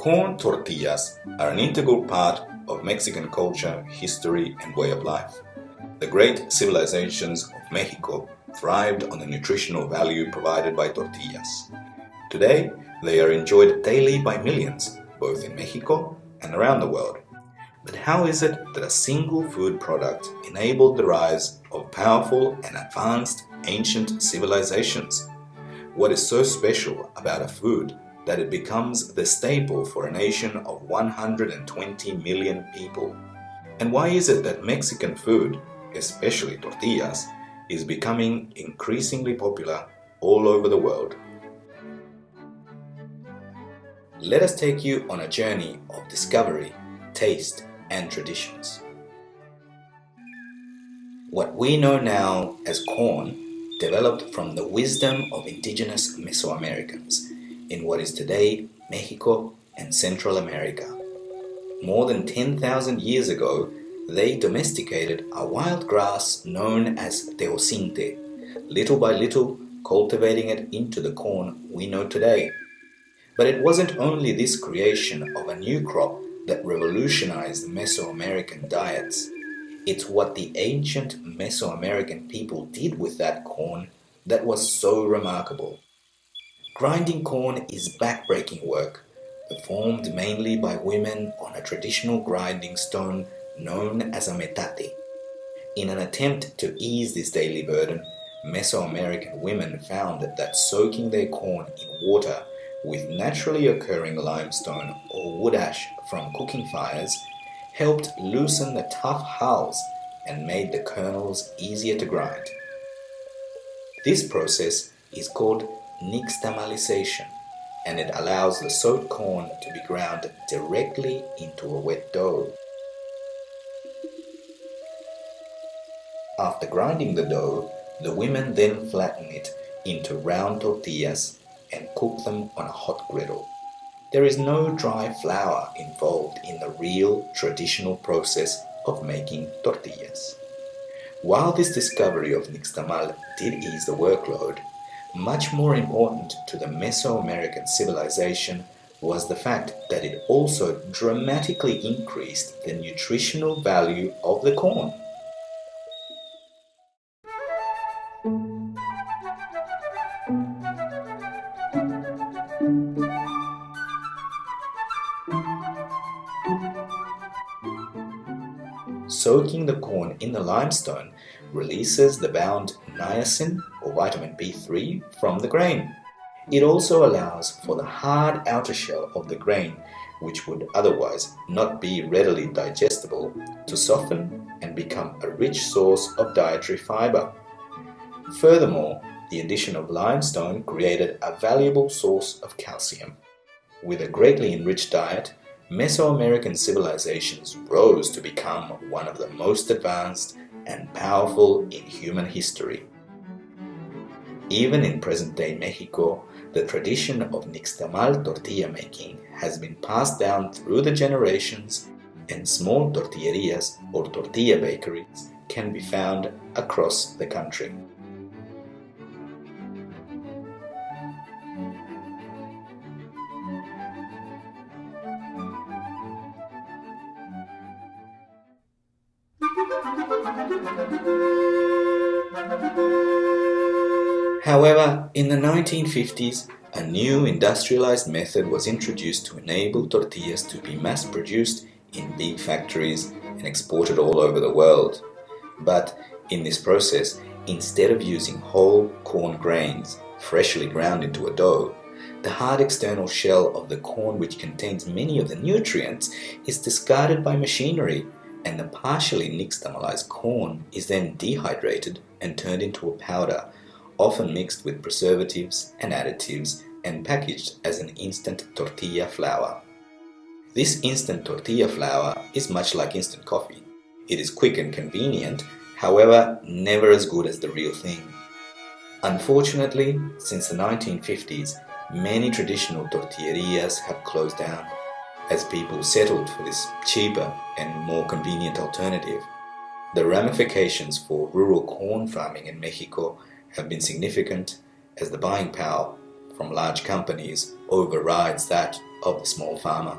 Corn tortillas are an integral part of Mexican culture, history, and way of life. The great civilizations of Mexico thrived on the nutritional value provided by tortillas. Today, they are enjoyed daily by millions, both in Mexico and around the world. But how is it that a single food product enabled the rise of powerful and advanced ancient civilizations? What is so special about a food that it becomes the staple for a nation of 120 million people? And why is it that Mexican food, especially tortillas, is becoming increasingly popular all over the world? Let us take you on a journey of discovery, taste, and traditions. What we know now as corn developed from the wisdom of indigenous Mesoamericans in what is today Mexico and Central America. More than 10,000 years ago, they domesticated a wild grass known as teocinte, little by little cultivating it into the corn we know today. But it wasn't only this creation of a new crop that revolutionized Mesoamerican diets. It's what the ancient Mesoamerican people did with that corn that was so remarkable. Grinding corn is backbreaking work, performed mainly by women on a traditional grinding stone known as a metate. In an attempt to ease this daily burden, Mesoamerican women found that soaking their corn in water with naturally occurring limestone or wood ash from cooking fires helped loosen the tough hulls and made the kernels easier to grind. This process is called nixtamalization, and it allows the soaked corn to be ground directly into a wet dough. After grinding the dough, the women then flatten it into round tortillas and cook them on a hot griddle. There is no dry flour involved in the real traditional process of making tortillas. While this discovery of nixtamal did ease the workload, much more important to the Mesoamerican civilization was the fact that it also dramatically increased the nutritional value of the corn. Soaking the corn in the limestone releases the bound niacin or vitamin B3 from the grain. It also allows for the hard outer shell of the grain, which would otherwise not be readily digestible, to soften and become a rich source of dietary fiber. Furthermore, the addition of limestone created a valuable source of calcium. With a greatly enriched diet, Mesoamerican civilizations rose to become one of the most advanced and powerful in human history. Even in present-day Mexico, the tradition of nixtamal tortilla making has been passed down through the generations, and small tortillerias or tortilla bakeries can be found across the country. However, in the 1950s, a new industrialized method was introduced to enable tortillas to be mass-produced in big factories and exported all over the world. But in this process, instead of using whole corn grains freshly ground into a dough, the hard external shell of the corn, which contains many of the nutrients, is discarded by machinery, and the partially nixtamalized corn is then dehydrated and turned into a powder, often mixed with preservatives and additives and packaged as an instant tortilla flour. This instant tortilla flour is much like instant coffee. It is quick and convenient, however, never as good as the real thing. Unfortunately, since the 1950s, many traditional tortillerias have closed down, as people settled for this cheaper and more convenient alternative. The ramifications for rural corn farming in Mexico have been significant, as the buying power from large companies overrides that of the small farmer.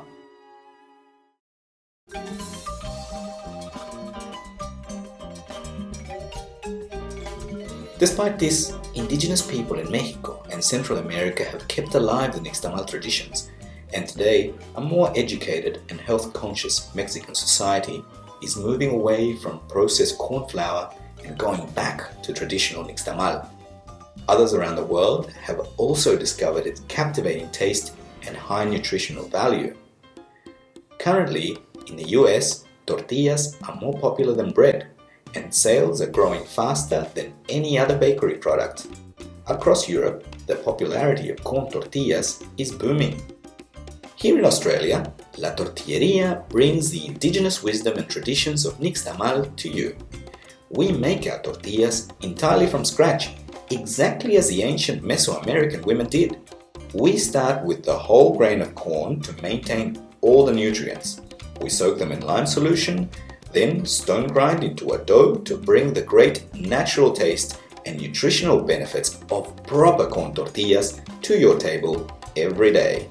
Despite this, indigenous people in Mexico and Central America have kept alive the nixtamal traditions, and today a more educated and health-conscious Mexican society is moving away from processed corn flour and going back to traditional nixtamal. Others around the world have also discovered its captivating taste and high nutritional value. Currently, in the US, tortillas are more popular than bread, and sales are growing faster than any other bakery product. Across Europe, the popularity of corn tortillas is booming. Here in Australia, La Tortilleria brings the indigenous wisdom and traditions of nixtamal to you. We make our tortillas entirely from scratch, exactly as the ancient Mesoamerican women did. We start with the whole grain of corn to maintain all the nutrients. We soak them in lime solution, then stone grind into a dough to bring the great natural taste and nutritional benefits of proper corn tortillas to your table every day.